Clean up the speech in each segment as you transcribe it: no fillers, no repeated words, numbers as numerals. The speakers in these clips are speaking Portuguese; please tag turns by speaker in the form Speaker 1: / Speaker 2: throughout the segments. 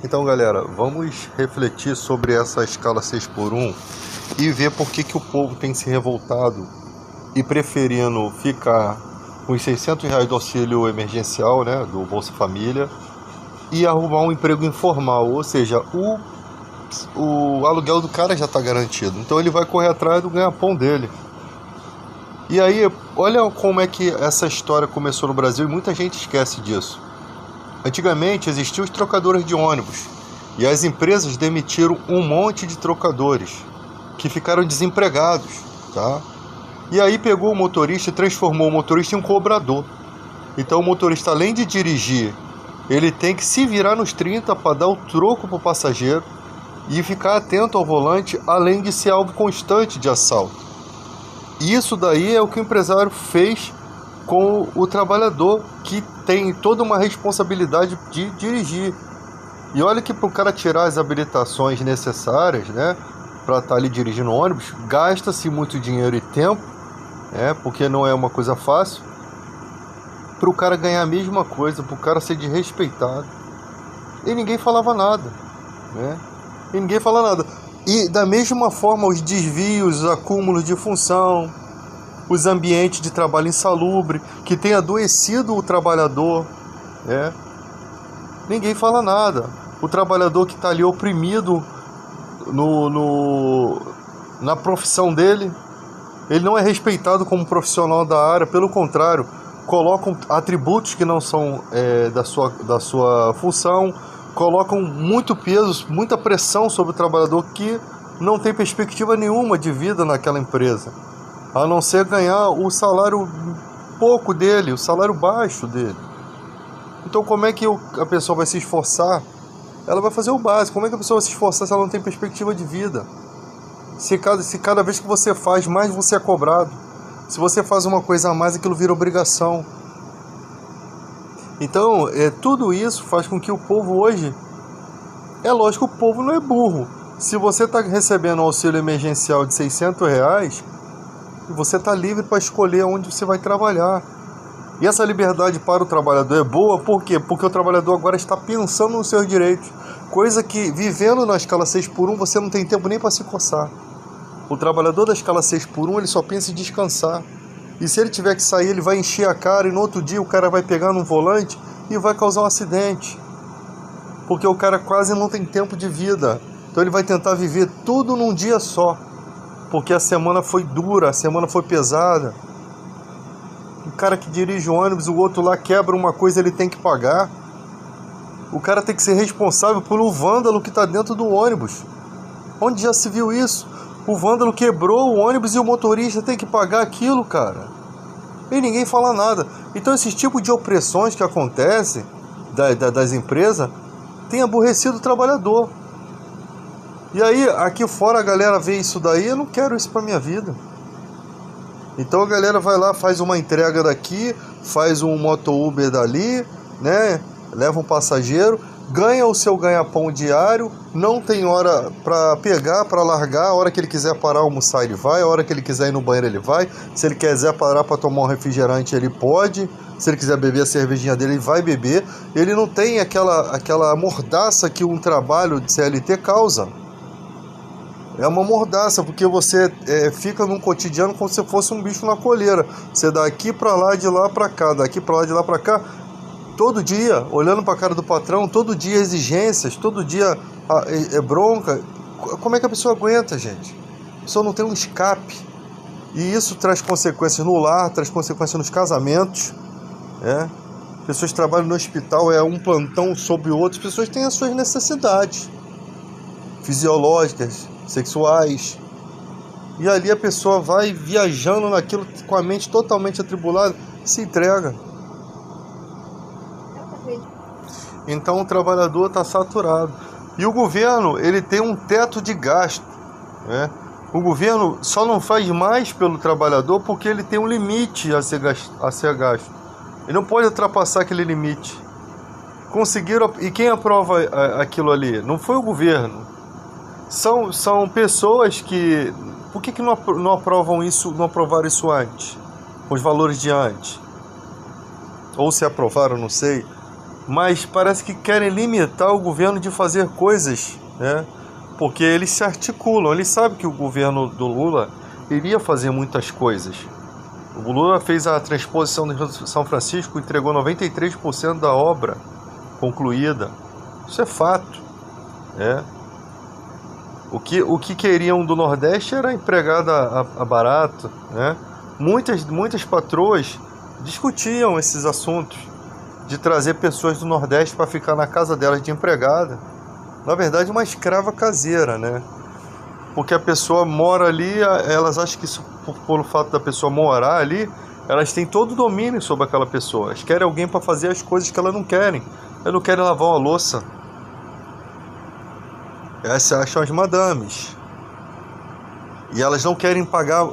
Speaker 1: Então, galera, vamos refletir sobre essa escala 6x1 e ver por que o povo tem se revoltado e preferindo ficar com os R$ 600 do auxílio emergencial, né, do Bolsa Família, e arrumar um emprego informal, ou seja, o aluguel do cara já está garantido, então ele vai correr atrás do ganha-pão dele. E aí, olha como é que essa história começou no Brasil e muita gente esquece disso. Antigamente existiam os trocadores de ônibus e as empresas demitiram um monte de trocadores que ficaram desempregados, tá? E aí pegou o motorista e transformou o motorista em um cobrador. Então o motorista, além de dirigir, ele tem que se virar nos 30 para dar o troco para o passageiro e ficar atento ao volante, além de ser algo constante de assalto. E isso daí é o que o empresário fez com o trabalhador, que tem toda uma responsabilidade de dirigir. E olha que para o cara tirar as habilitações necessárias, né, para estar ali dirigindo ônibus, gasta-se muito dinheiro e tempo, porque não é uma coisa fácil, para o cara ganhar a mesma coisa, para o cara ser desrespeitado. E ninguém falava nada, né? E ninguém fala nada. E da mesma forma, os desvios, os acúmulos de função, os ambientes de trabalho insalubre, que tem adoecido o trabalhador, né? Ninguém fala nada. O trabalhador que está ali oprimido na profissão dele, ele não é respeitado como profissional da área, pelo contrário, colocam atributos que não são da sua função, colocam muito peso, muita pressão sobre o trabalhador que não tem perspectiva nenhuma de vida naquela empresa, a não ser ganhar o salário pouco dele, o salário baixo dele. Então como é que a pessoa vai se esforçar? Ela vai fazer o básico. Como é que a pessoa vai se esforçar se ela não tem perspectiva de vida? Se cada vez que você faz, mais você é cobrado. Se você faz uma coisa a mais, aquilo vira obrigação. Então, tudo isso faz com que o povo hoje... É lógico, o povo não é burro. Se você está recebendo um auxílio emergencial de R$600, você está livre para escolher onde você vai trabalhar. E essa liberdade para o trabalhador é boa, por quê? Porque o trabalhador agora está pensando nos seus direitos. Coisa que, vivendo na escala 6x1, você não tem tempo nem para se coçar. O trabalhador da escala 6x1, ele só pensa em descansar. E se ele tiver que sair, ele vai encher a cara e no outro dia o cara vai pegar num volante e vai causar um acidente. Porque o cara quase não tem tempo de vida. Então ele vai tentar viver tudo num dia só. Porque a semana foi dura, a semana foi pesada. O cara que dirige o ônibus, o outro lá quebra uma coisa, ele tem que pagar. O cara tem que ser responsável pelo vândalo que está dentro do ônibus. Onde já se viu isso? O vândalo quebrou o ônibus e o motorista tem que pagar aquilo, cara. E ninguém fala nada. Então esse tipo de opressões que acontecem das empresas tem aborrecido o trabalhador. E aí, aqui fora a galera vê isso daí, eu não quero isso pra minha vida. Então a galera vai lá, faz uma entrega daqui, faz um moto Uber dali, né? Leva um passageiro, ganha o seu ganha-pão diário, não tem hora para pegar, para largar. A hora que ele quiser parar almoçar, ele vai. A hora que ele quiser ir no banheiro, ele vai. Se ele quiser parar para tomar um refrigerante, ele pode. Se ele quiser beber a cervejinha dele, ele vai beber. Ele não tem aquela mordaça que um trabalho de CLT causa. É uma mordaça, porque você fica num cotidiano como se fosse um bicho na coleira. Você daqui para lá, de lá para cá, daqui para lá, de lá para cá. Todo dia, olhando para a cara do patrão, todo dia exigências, todo dia bronca. Como é que a pessoa aguenta, gente? A pessoa não tem um escape. E isso traz consequências no lar, traz consequências nos casamentos. Pessoas que trabalham no hospital, um plantão sobre o outro. As pessoas têm as suas necessidades fisiológicas, sexuais. E ali a pessoa vai viajando naquilo com a mente totalmente atribulada, se entrega. Então o trabalhador está saturado. E o governo, ele tem um teto de gasto, né? O governo só não faz mais pelo trabalhador porque ele tem um limite a ser gasto. Ele não pode ultrapassar aquele limite. Conseguiram. E quem aprova aquilo ali? Não foi o governo. São pessoas que... Por que não aprovam isso, não aprovaram isso antes? Com os valores de antes? Ou se aprovaram, não sei. mas parece que querem limitar o governo de fazer coisas, né? Porque eles se articulam, eles sabem que o governo do Lula iria fazer muitas coisas. O Lula fez a transposição de São Francisco, entregou 93% da obra concluída. Isso é fato, né? O que queriam do Nordeste era empregada a barato, né? Muitas patroas discutiam esses assuntos de trazer pessoas do Nordeste para ficar na casa delas de empregada. Na verdade, uma escrava caseira, né? Porque a pessoa mora ali, elas acham que isso, por fato da pessoa morar ali, elas têm todo o domínio sobre aquela pessoa. Elas querem alguém para fazer as coisas que elas não querem. Elas não querem lavar uma louça. Essas acham as madames. E elas não querem pagar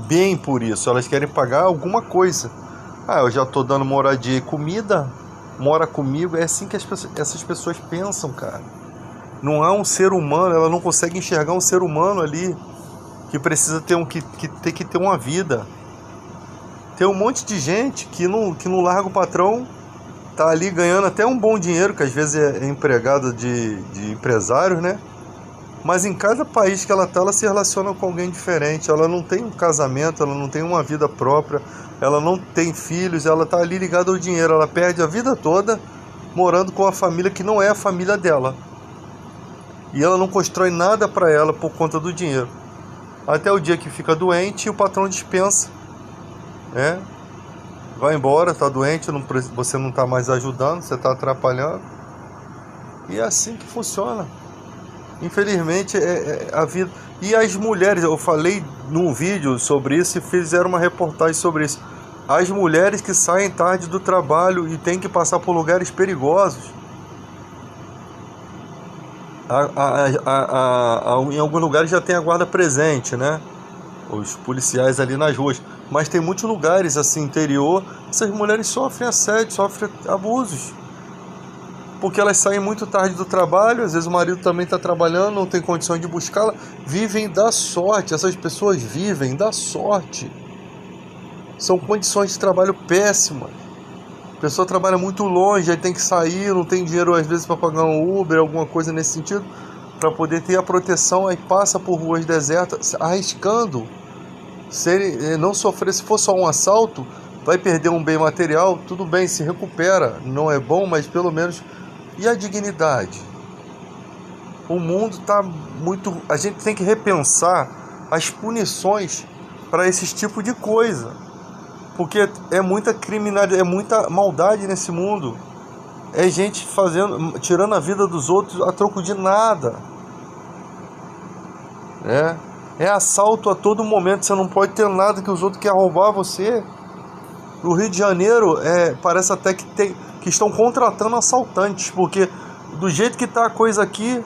Speaker 1: bem por isso, elas querem pagar alguma coisa. Ah, eu já estou dando moradia e comida, mora comigo. É assim que essas pessoas pensam, cara. Não há um ser humano, ela não consegue enxergar um ser humano ali que precisa ter tem que ter uma vida. Tem um monte de gente que não larga o patrão, tá ali ganhando até um bom dinheiro, que às vezes é empregado de empresários, né? Mas em cada país que ela tá, ela se relaciona com alguém diferente. Ela não tem um casamento, ela não tem uma vida própria, ela não tem filhos, ela tá ali ligada ao dinheiro. Ela perde a vida toda morando com a família que não é a família dela. E ela não constrói nada para ela por conta do dinheiro. Até o dia que fica doente e o patrão dispensa, né? Vai embora, tá doente, você não tá mais ajudando, você tá atrapalhando. E é assim que funciona. Infelizmente, é a vida. E as mulheres, eu falei num vídeo sobre isso e fizeram uma reportagem sobre isso. As mulheres que saem tarde do trabalho e têm que passar por lugares perigosos. Em alguns lugares já tem a guarda presente, né? Os policiais ali nas ruas. Mas tem muitos lugares assim, interior, essas mulheres sofrem assédio, sofrem abusos. Porque elas saem muito tarde do trabalho, às vezes o marido também está trabalhando, não tem condições de buscá-la, vivem da sorte, essas pessoas vivem da sorte. São condições de trabalho péssimas. A pessoa trabalha muito longe, aí tem que sair, não tem dinheiro às vezes para pagar um Uber, alguma coisa nesse sentido, para poder ter a proteção, aí passa por ruas desertas, arriscando. Se ele não sofrer, se for só um assalto, vai perder um bem material, tudo bem, se recupera, não é bom, mas pelo menos... E a dignidade? O mundo está muito... A gente tem que repensar as punições para esse tipo de coisa. Porque é muita criminalidade, é muita maldade nesse mundo. É gente tirando a vida dos outros a troco de nada. É assalto a todo momento, você não pode ter nada que os outros querem roubar você. No Rio de Janeiro, parece até que estão contratando assaltantes, porque do jeito que está a coisa aqui,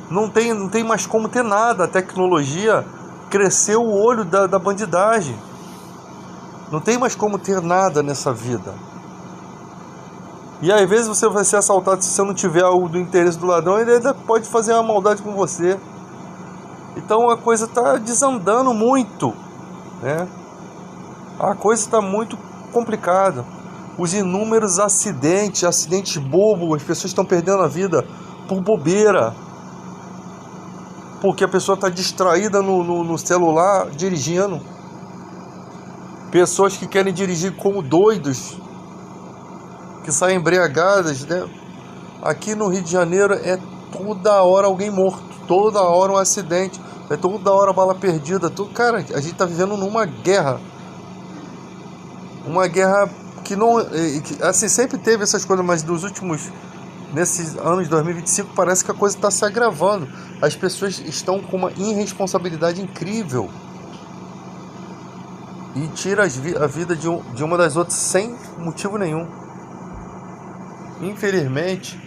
Speaker 1: não tem mais como ter nada. A tecnologia cresceu o olho da bandidagem. Não tem mais como ter nada nessa vida. E às vezes você vai ser assaltado, se você não tiver algo do interesse do ladrão, ele ainda pode fazer uma maldade com você. Então a coisa está desandando muito, né? A coisa está muito complicada. Os inúmeros acidentes bobos, as pessoas estão perdendo a vida por bobeira. Porque a pessoa está distraída no celular, dirigindo. Pessoas que querem dirigir como doidos, que saem embriagadas, né? Aqui no Rio de Janeiro é toda hora alguém morto, toda hora um acidente, é toda hora bala perdida. Cara, a gente está vivendo numa guerra. Uma guerra que não... assim, sempre teve essas coisas, mas nesses anos de 2025, parece que a coisa está se agravando. As pessoas estão com uma irresponsabilidade incrível. E tira a vida de uma das outras sem motivo nenhum. Infelizmente,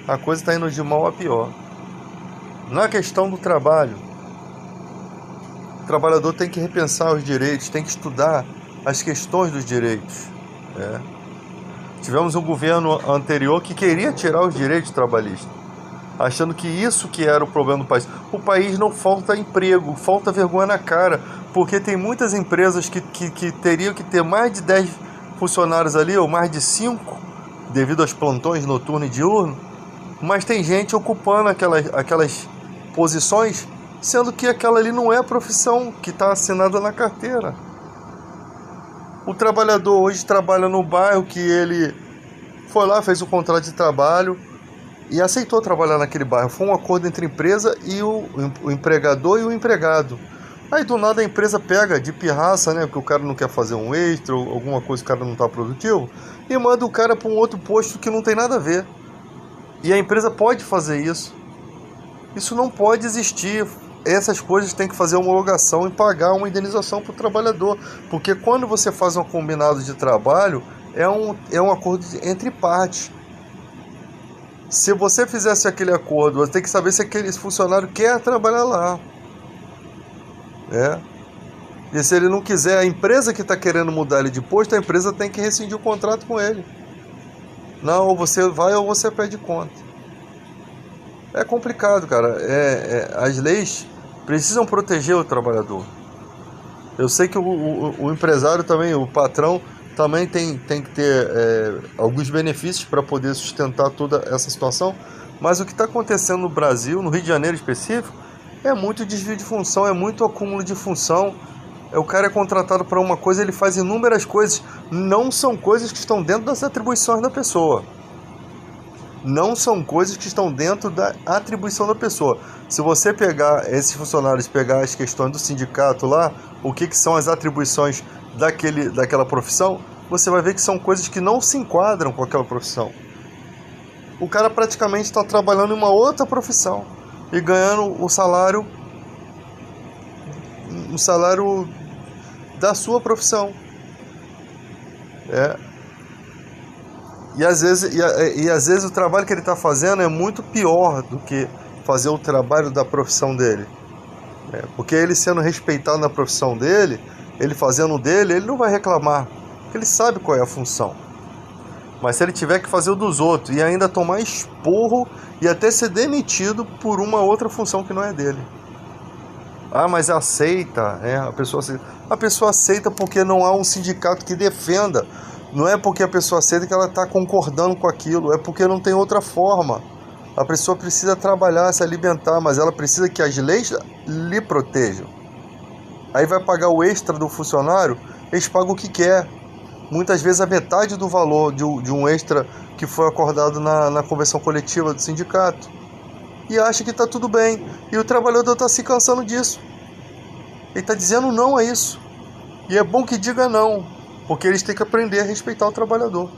Speaker 1: a coisa está indo de mal a pior. Na questão do trabalho, o trabalhador tem que repensar os direitos, tem que estudar as questões dos direitos. Tivemos um governo anterior que queria tirar os direitos trabalhistas, achando que isso que era o problema do país. O país não falta emprego, falta vergonha na cara, porque tem muitas empresas que teriam que ter mais de 10 funcionários ali, ou mais de 5, devido aos plantões noturno e diurno, mas tem gente ocupando aquelas posições, sendo que aquela ali não é a profissão que está assinada na carteira. O trabalhador hoje trabalha no bairro que ele foi lá, fez o contrato de trabalho e aceitou trabalhar naquele bairro. Foi um acordo entre a empresa e o empregador e o empregado. Aí do nada a empresa pega de pirraça, né? Porque o cara não quer fazer um extra, ou alguma coisa, o cara não está produtivo, e manda o cara para um outro posto que não tem nada a ver. E a empresa pode fazer isso. Isso não pode existir. Essas coisas tem que fazer homologação e pagar uma indenização para o trabalhador. Porque quando você faz um combinado de trabalho, é um acordo entre partes. Se você fizesse aquele acordo, você tem que saber se aquele funcionário quer trabalhar lá. E se ele não quiser, a empresa que está querendo mudar ele de posto, a empresa tem que rescindir o contrato com ele. Não, ou você vai ou você pede conta. É complicado, cara. As leis precisam proteger o trabalhador. Eu sei que o empresário também, o patrão, também tem que ter alguns benefícios para poder sustentar toda essa situação. Mas o que está acontecendo no Brasil, no Rio de Janeiro específico, é muito desvio de função, é muito acúmulo de função. O cara é contratado para uma coisa, ele faz inúmeras coisas. Não são coisas que estão dentro das atribuições da pessoa. Não são coisas que estão dentro da atribuição da pessoa. Se você pegar esses funcionários, pegar as questões do sindicato lá, o que são as atribuições daquela profissão, você vai ver que são coisas que não se enquadram com aquela profissão. O cara praticamente está trabalhando em uma outra profissão e ganhando o salário da sua profissão. E às vezes o trabalho que ele está fazendo é muito pior do que fazer o trabalho da profissão dele. Porque ele sendo respeitado na profissão dele, ele fazendo o dele, ele não vai reclamar, porque ele sabe qual é a função. Mas se ele tiver que fazer o dos outros e ainda tomar esporro e até ser demitido por uma outra função que não é dele. Mas aceita, a pessoa aceita porque não há um sindicato que defenda. Não é porque a pessoa aceita que ela está concordando com aquilo, é porque não tem outra forma. A pessoa precisa trabalhar, se alimentar, mas ela precisa que as leis lhe protejam. Aí vai pagar o extra do funcionário, eles pagam o que quer. Muitas vezes a metade do valor de um extra que foi acordado na convenção coletiva do sindicato. E acha que está tudo bem. E o trabalhador está se cansando disso. Ele está dizendo não a isso. E é bom que diga não, porque eles têm que aprender a respeitar o trabalhador.